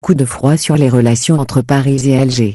Coup de froid sur les relations entre Paris et Alger.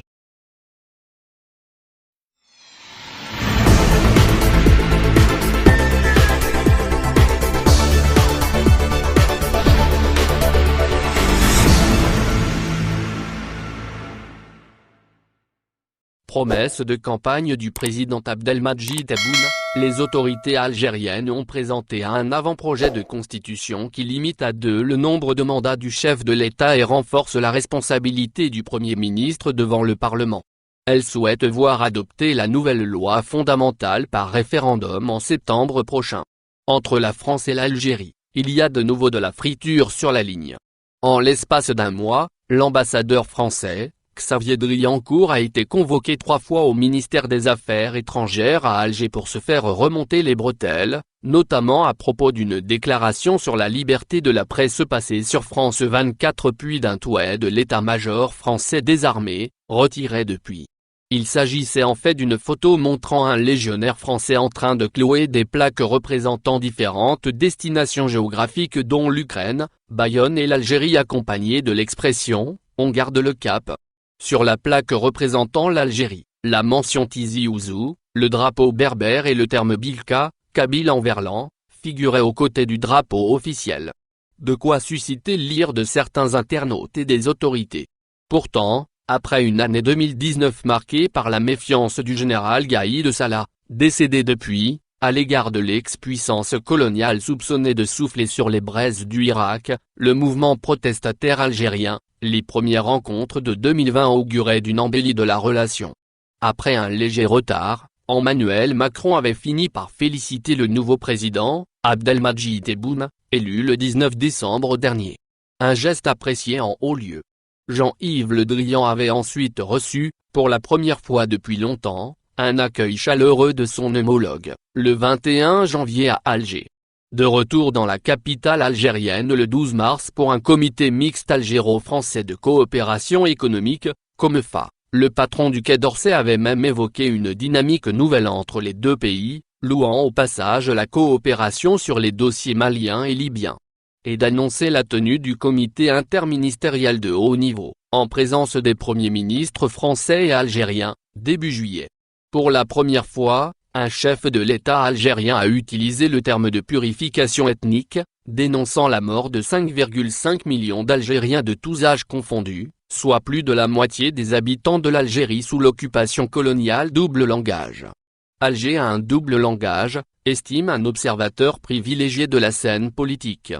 Promesse de campagne du président Abdelmadjid Tebboune, les autorités algériennes ont présenté un avant-projet de constitution qui limite à 2 le nombre de mandats du chef de l'État et renforce la responsabilité du Premier ministre devant le Parlement. Elles souhaitent voir adopter la nouvelle loi fondamentale par référendum en septembre prochain. Entre la France et l'Algérie, il y a de nouveau de la friture sur la ligne. En l'espace d'un mois, l'ambassadeur français, Xavier Driancourt, a été convoqué 3 fois au ministère des Affaires étrangères à Alger pour se faire remonter les bretelles, notamment à propos d'une déclaration sur la liberté de la presse passée sur France 24 puis d'un tweet de l'état-major français désarmé, retiré depuis. Il s'agissait en fait d'une photo montrant un légionnaire français en train de clouer des plaques représentant différentes destinations géographiques dont l'Ukraine, Bayonne et l'Algérie, accompagnées de l'expression « On garde le cap ». Sur la plaque représentant l'Algérie, la mention Tizi Ouzou, le drapeau berbère et le terme Bilka, Kabyle en verlan, figuraient aux côtés du drapeau officiel. De quoi susciter l'ire de certains internautes et des autorités. Pourtant, après une année 2019 marquée par la méfiance du général Gaïd Salah, décédé depuis, à l'égard de l'ex-puissance coloniale soupçonnée de souffler sur les braises du Irak, le mouvement protestataire algérien, les premières rencontres de 2020 auguraient d'une embellie de la relation. Après un léger retard, Emmanuel Macron avait fini par féliciter le nouveau président, Abdelmadjid Tebboune, élu le 19 décembre dernier. Un geste apprécié en haut lieu. Jean-Yves Le Drian avait ensuite reçu, pour la première fois depuis longtemps, un accueil chaleureux de son homologue, le 21 janvier à Alger. De retour dans la capitale algérienne le 12 mars pour un comité mixte algéro-français de coopération économique, COMEFA, le patron du Quai d'Orsay avait même évoqué une dynamique nouvelle entre les deux pays, louant au passage la coopération sur les dossiers maliens et libyens. Et d'annoncer la tenue du comité interministériel de haut niveau, en présence des premiers ministres français et algériens, début juillet. Pour la première fois, un chef de l'État algérien a utilisé le terme de purification ethnique, dénonçant la mort de 5,5 millions d'Algériens de tous âges confondus, soit plus de la moitié des habitants de l'Algérie sous l'occupation coloniale. Double langage. Alger a un double langage, estime un observateur privilégié de la scène politique.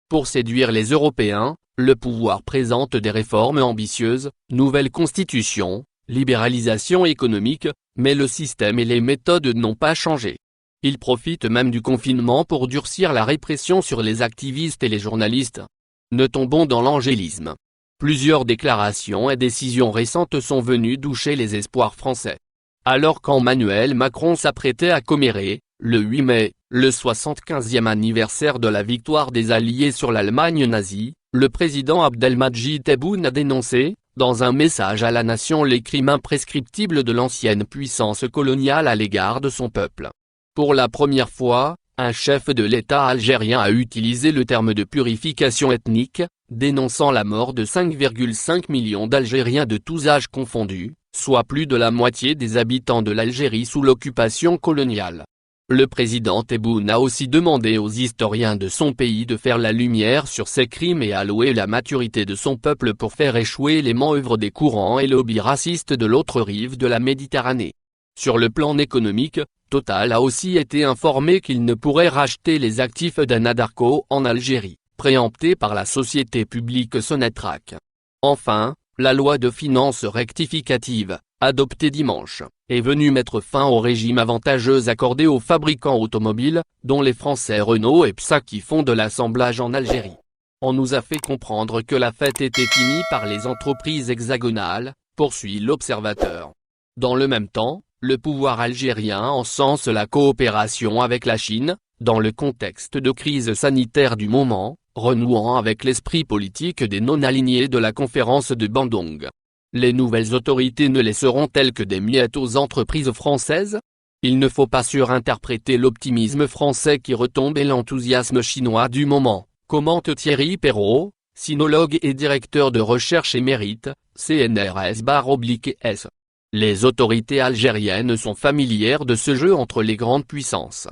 Pour séduire les Européens, le pouvoir présente des réformes ambitieuses, nouvelle constitution, libéralisation économique, mais le système et les méthodes n'ont pas changé. Il profite même du confinement pour durcir la répression sur les activistes et les journalistes. Ne tombons dans l'angélisme. Plusieurs déclarations et décisions récentes sont venues doucher les espoirs français. Alors qu'Emmanuel Macron s'apprêtait à commémorer, le 8 mai, le 75e anniversaire de la victoire des Alliés sur l'Allemagne nazie, le président Abdelmadjid Tebboune a dénoncé, dans un message à la nation, les crimes imprescriptibles de l'ancienne puissance coloniale à l'égard de son peuple. Pour la première fois, un chef de l'État algérien a utilisé le terme de purification ethnique, dénonçant la mort de 5,5 millions d'Algériens de tous âges confondus, soit plus de la moitié des habitants de l'Algérie sous l'occupation coloniale. Le président Tebboune a aussi demandé aux historiens de son pays de faire la lumière sur ces crimes et à louer la maturité de son peuple pour faire échouer les manœuvres des courants et lobbies racistes de l'autre rive de la Méditerranée. Sur le plan économique, Total a aussi été informé qu'il ne pourrait racheter les actifs d'Anadarko en Algérie, préemptés par la société publique Sonatrach. Enfin, la loi de finances rectificative, adoptée dimanche, est venue mettre fin au régime avantageux accordé aux fabricants automobiles, dont les Français Renault et PSA qui font de l'assemblage en Algérie. On nous a fait comprendre que la fête était finie par les entreprises hexagonales, poursuit l'observateur. Dans le même temps, le pouvoir algérien encense la coopération avec la Chine, dans le contexte de crise sanitaire du moment, renouant avec l'esprit politique des non-alignés de la conférence de Bandung. Les nouvelles autorités ne laisseront-elles que des miettes aux entreprises françaises? Il ne faut pas surinterpréter l'optimisme français qui retombe et l'enthousiasme chinois du moment, commente Thierry Perrault, sinologue et directeur de recherche émérite, CNRS/S. Les autorités algériennes sont familières de ce jeu entre les grandes puissances.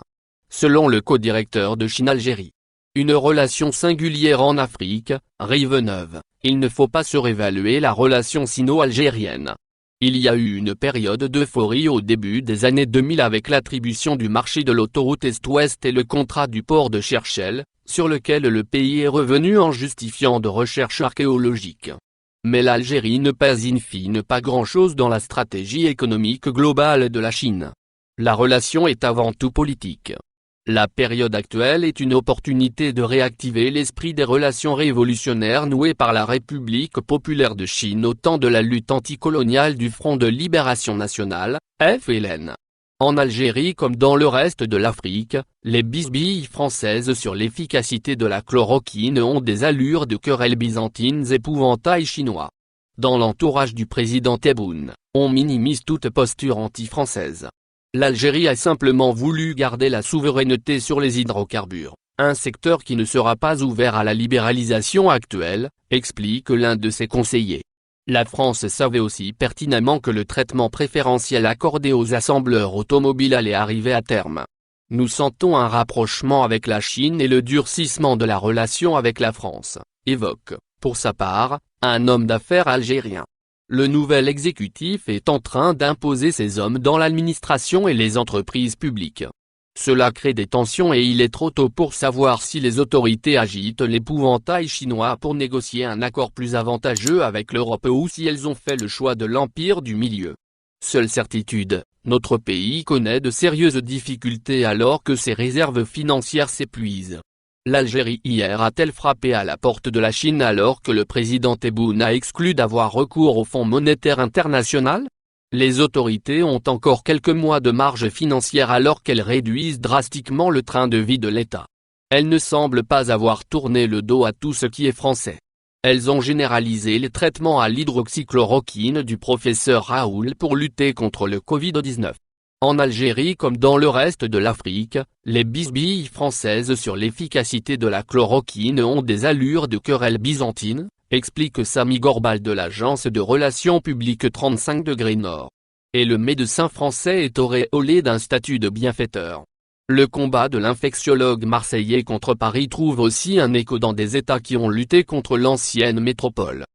Selon le co-directeur de Chine-Algérie, une relation singulière en Afrique, rive neuve, il ne faut pas surévaluer la relation sino-algérienne. Il y a eu une période d'euphorie au début des années 2000 avec l'attribution du marché de l'autoroute Est-Ouest et le contrat du port de Cherchell, sur lequel le pays est revenu en justifiant de recherches archéologiques. Mais l'Algérie ne pèse in fine pas grand-chose dans la stratégie économique globale de la Chine. La relation est avant tout politique. La période actuelle est une opportunité de réactiver l'esprit des relations révolutionnaires nouées par la République populaire de Chine au temps de la lutte anticoloniale du Front de Libération Nationale, FLN. En Algérie comme dans le reste de l'Afrique, les bisbilles françaises sur l'efficacité de la chloroquine ont des allures de querelles byzantines épouvantail chinois. Dans l'entourage du président Tebboune, on minimise toute posture anti-française. L'Algérie a simplement voulu garder la souveraineté sur les hydrocarbures, un secteur qui ne sera pas ouvert à la libéralisation actuelle, explique l'un de ses conseillers. La France savait aussi pertinemment que le traitement préférentiel accordé aux assembleurs automobiles allait arriver à terme. Nous sentons un rapprochement avec la Chine et le durcissement de la relation avec la France, évoque, pour sa part, un homme d'affaires algérien. Le nouvel exécutif est en train d'imposer ses hommes dans l'administration et les entreprises publiques. Cela crée des tensions et il est trop tôt pour savoir si les autorités agitent l'épouvantail chinois pour négocier un accord plus avantageux avec l'Europe ou si elles ont fait le choix de l'empire du milieu. Seule certitude, notre pays connaît de sérieuses difficultés alors que ses réserves financières s'épuisent. L'Algérie hier a-t-elle frappé à la porte de la Chine alors que le président Tebboune a exclu d'avoir recours au Fonds monétaire international ? Les autorités ont encore quelques mois de marge financière alors qu'elles réduisent drastiquement le train de vie de l'État. Elles ne semblent pas avoir tourné le dos à tout ce qui est français. Elles ont généralisé les traitements à l'hydroxychloroquine du professeur Raoul pour lutter contre le Covid-19. En Algérie comme dans le reste de l'Afrique, les bisbilles françaises sur l'efficacité de la chloroquine ont des allures de querelles byzantines, explique Sami Gorbal de l'agence de relations publiques 35° Nord. Et le médecin français est auréolé d'un statut de bienfaiteur. Le combat de l'infectiologue marseillais contre Paris trouve aussi un écho dans des États qui ont lutté contre l'ancienne métropole.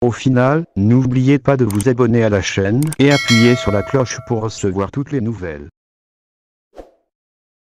Au final, n'oubliez pas de vous abonner à la chaîne et appuyer sur la cloche pour recevoir toutes les nouvelles.